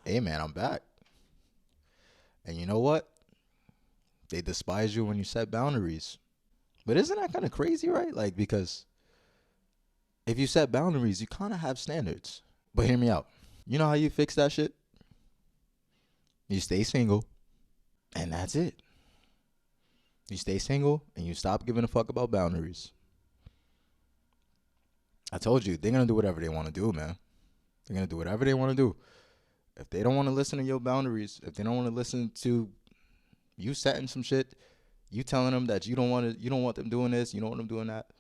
Hey man, I'm back. And you know what? They despise you when you set boundaries. But isn't that kind of crazy, right? Like, because if you set boundaries, you kind of have standards. But hear me out. You know how you fix that shit? You stay single, and that's it. You stay single, and you stop giving a fuck about boundaries. I told you, they're going to do whatever they want to do, man. They're going to do whatever they want to do. If they don't want to listen to your boundaries, if they don't want to listen to you setting some shit, you telling them that you don't want them doing this, you don't want them doing that,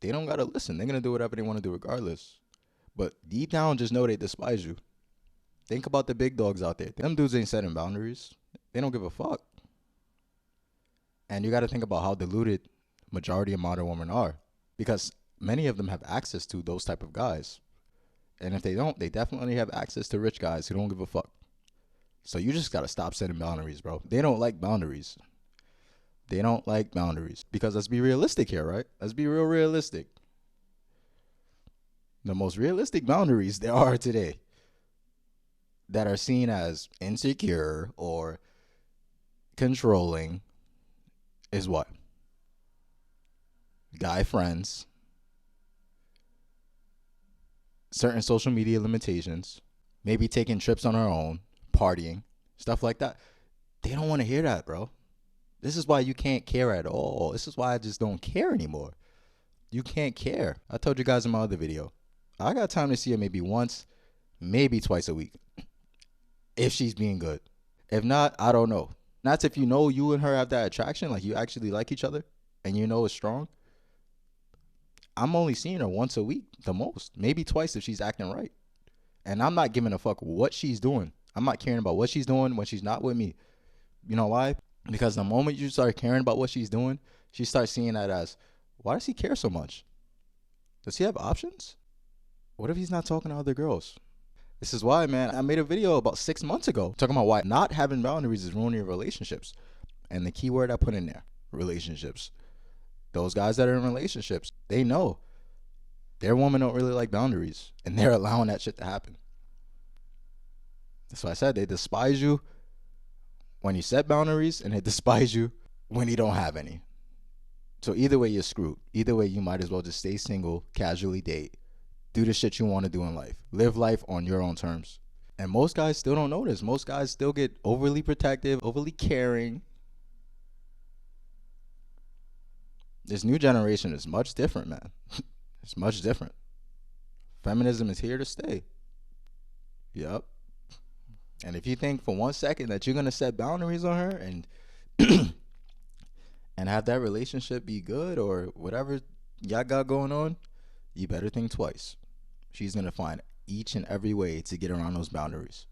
they don't gotta listen. They're gonna do whatever they want to do regardless. But deep down, just know they despise you. Think about the big dogs out there. Them dudes ain't setting boundaries. They don't give a fuck. And you got to think about how deluded majority of modern women are, because many of them have access to those type of guys. And if they don't, they definitely have access to rich guys who don't give a fuck. So you just got to stop setting boundaries, bro. They don't like boundaries. They don't like boundaries. Because let's be realistic here, right? Let's be real realistic. The most realistic boundaries there are today that are seen as insecure or controlling is what? Guy friends, certain social media limitations, maybe taking trips on our own, partying, stuff like that. They don't want to hear that, bro. This is why you can't care at all. This is why I just don't care anymore. You can't care. I told you guys in my other video, I got time to see her maybe once, maybe twice a week, if she's being good. If not, I don't know. That's if you know you and her have that attraction, like you actually like each other, and you know it's strong. I'm only seeing her once a week, the most. Maybe twice if she's acting right. And I'm not giving a fuck what she's doing. I'm not caring about what she's doing when she's not with me. You know why? Because the moment you start caring about what she's doing, she starts seeing that as, why does he care so much? Does he have options? What if he's not talking to other girls? This is why, man, I made a video about 6 months ago talking about why not having boundaries is ruining your relationships. And the key word I put in there, relationships. Those guys that are in relationships, they know their woman don't really like boundaries, and they're allowing that shit to happen. That's why I said they despise you when you set boundaries, and they despise you when you don't have any. So either way, you're screwed. Either way, you might as well just stay single, casually date, do the shit you want to do in life. Live life on your own terms. And most guys still don't know this. Most guys still get overly protective, overly caring. This new generation is much different, man. It's much different. Feminism is here to stay. Yep. And if you think for 1 second that you're gonna set boundaries on her and and have that relationship be good or whatever y'all got going on, you better think twice. She's gonna find each and every way to get around those boundaries.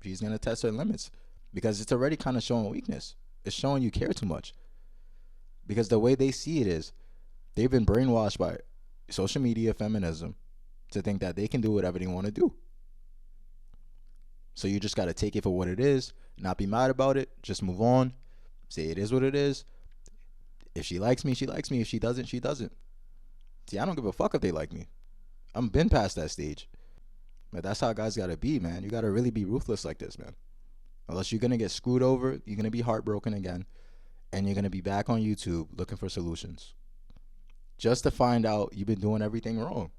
She's gonna test her limits because it's already kind of showing weakness. It's showing you care too much. Because the way they see it is, they've been brainwashed by social media feminism to think that they can do whatever they want to do. So you just got to take it for what it is, not be mad about it, just move on, say it is what it is. If she likes me, she likes me. If she doesn't, she doesn't. See, I don't give a fuck if they like me. I'm been past that stage. But that's how guys got to be, man. You got to really be ruthless like this, man. Unless you're going to get screwed over, you're going to be heartbroken again, and you're going to be back on YouTube looking for solutions. Just to find out you've been doing everything wrong.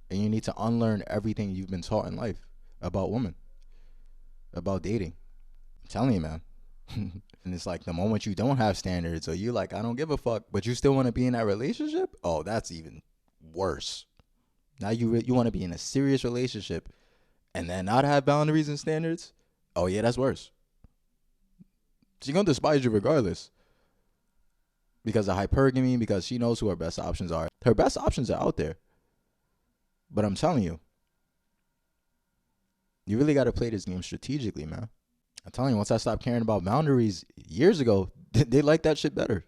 And you need to unlearn everything you've been taught in life about women, about dating. I'm telling you, man. And it's like the moment you don't have standards or you like, I don't give a fuck, but you still want to be in that relationship? Oh, that's even worse. Now you want to be in a serious relationship and then not have boundaries and standards? Oh, yeah, that's worse. She's going to despise you regardless. Because of hypergamy, because she knows who her best options are. Her best options are out there. But I'm telling you, you really got to play this game strategically, man. I'm telling you, once I stopped caring about boundaries years ago, they like that shit better.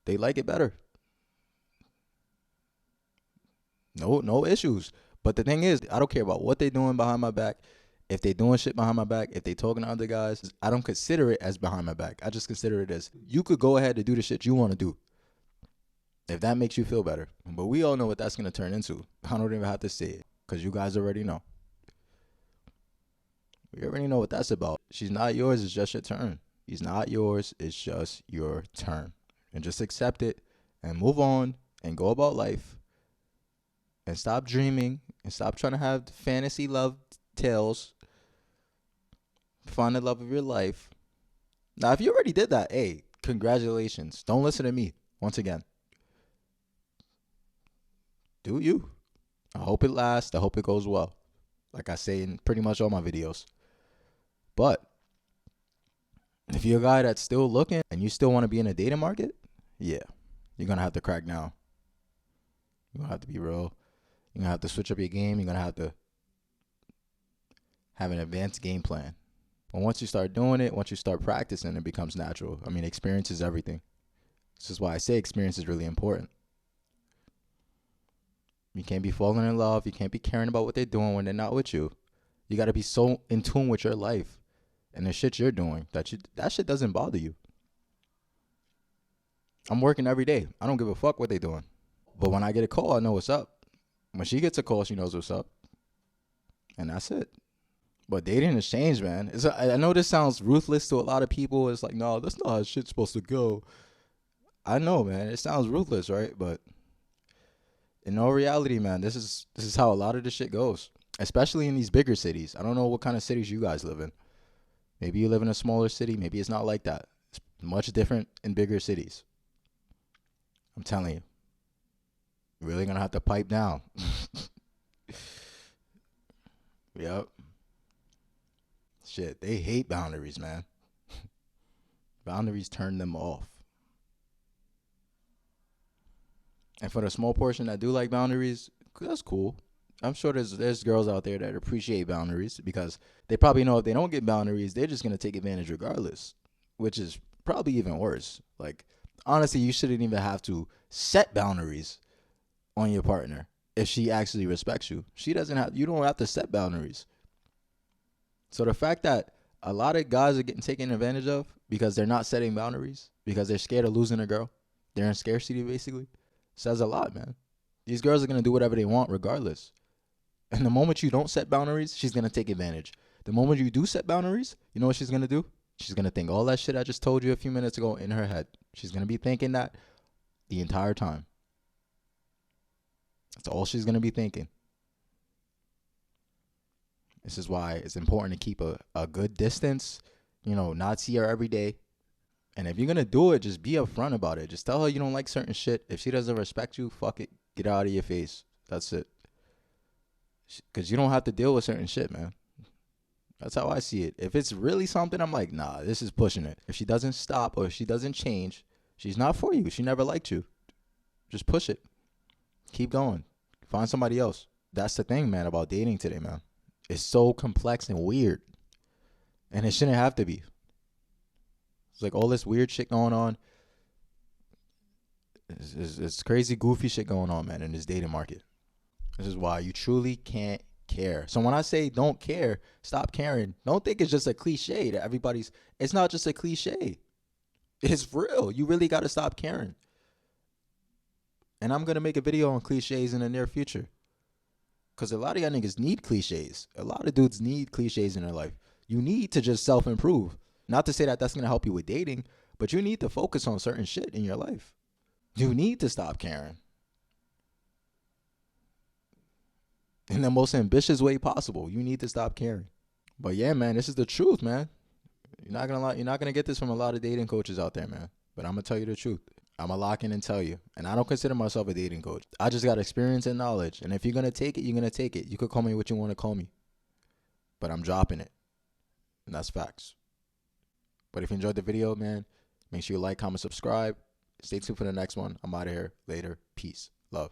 They like it better. No issues. But the thing is, I don't care about what they're doing behind my back. If they doing shit behind my back, if they talking to other guys, I don't consider it as behind my back. I just consider it as you could go ahead and do the shit you want to do. If that makes you feel better. But we all know what that's going to turn into. I don't even have to say it because you guys already know. We already know what that's about. She's not yours, it's just your turn. She's not yours, it's just your turn. And just accept it and move on and go about life. And stop dreaming and stop trying to have fantasy love tales. Find the love of your life. Now, if you already did that, hey, congratulations. Don't listen to me. Once again, do you. I hope it lasts. I hope it goes well. Like I say in pretty much all my videos. But if you're a guy that's still looking and you still want to be in a dating market, yeah, you're going to have to crack down. You're going to have to be real. You're going to have to switch up your game. You're going to have an advanced game plan. And once you start doing it, once you start practicing, it becomes natural. I mean, experience is everything. This is why I say experience is really important. You can't be falling in love. You can't be caring about what they're doing when they're not with you. You got to be so in tune with your life and the shit you're doing that shit doesn't bother you. I'm working every day. I don't give a fuck what they're doing. But when I get a call, I know what's up. When she gets a call, she knows what's up. And that's it. But dating has changed, man. I know this sounds ruthless to a lot of people. It's like, no, that's not how shit's supposed to go. I know, man. It sounds ruthless, right? But in all reality, man, this is how a lot of this shit goes. Especially in these bigger cities. I don't know what kind of cities you guys live in. Maybe you live in a smaller city. Maybe it's not like that. It's much different in bigger cities. I'm telling you. You're really going to have to pipe down. Yep. Shit, they hate boundaries, man. Boundaries turn them off. And for the small portion that do like boundaries, that's cool. I'm sure there's girls out there that appreciate boundaries because they probably know if they don't get boundaries, they're just going to take advantage regardless, which is probably even worse. Like, honestly, you shouldn't even have to set boundaries on your partner if she actually respects you. You don't have to set boundaries. So the fact that a lot of guys are getting taken advantage of because they're not setting boundaries, because they're scared of losing a girl, they're in scarcity basically, says a lot, man. These girls are going to do whatever they want regardless. And the moment you don't set boundaries, she's going to take advantage. The moment you do set boundaries, you know what she's going to do? She's going to think all that shit I just told you a few minutes ago in her head. She's going to be thinking that the entire time. That's all she's going to be thinking. This is why it's important to keep a good distance, not see her every day. And if you're going to do it, just be upfront about it. Just tell her you don't like certain shit. If she doesn't respect you, fuck it. Get out of your face. That's it. Because you don't have to deal with certain shit, man. That's how I see it. If it's really something, I'm like, nah, this is pushing it. If she doesn't stop or if she doesn't change, she's not for you. She never liked you. Just push it. Keep going. Find somebody else. That's the thing, man, about dating today, man. It's so complex and weird. And it shouldn't have to be. It's like all this weird shit going on. It's crazy, goofy shit going on, man, in this dating market. This is why you truly can't care. So when I say don't care, stop caring. Don't think it's just a cliche that it's not just a cliche. It's real. You really got to stop caring. And I'm going to make a video on cliches in the near future. Because a lot of y'all niggas need cliches. A lot of dudes need cliches in their life. You need to just self-improve. Not to say that that's going to help you with dating, but you need to focus on certain shit in your life. You need to stop caring. In the most ambitious way possible. You need to stop caring. But yeah, man, this is the truth, man. You're not going to lie. You're not going to get this from a lot of dating coaches out there, man. But I'm going to tell you the truth. I'm going to lock in and tell you. And I don't consider myself a dating coach. I just got experience and knowledge. And if you're going to take it, you're going to take it. You could call me what you want to call me. But I'm dropping it. And that's facts. But if you enjoyed the video, man, make sure you like, comment, subscribe. Stay tuned for the next one. I'm out of here. Later. Peace. Love.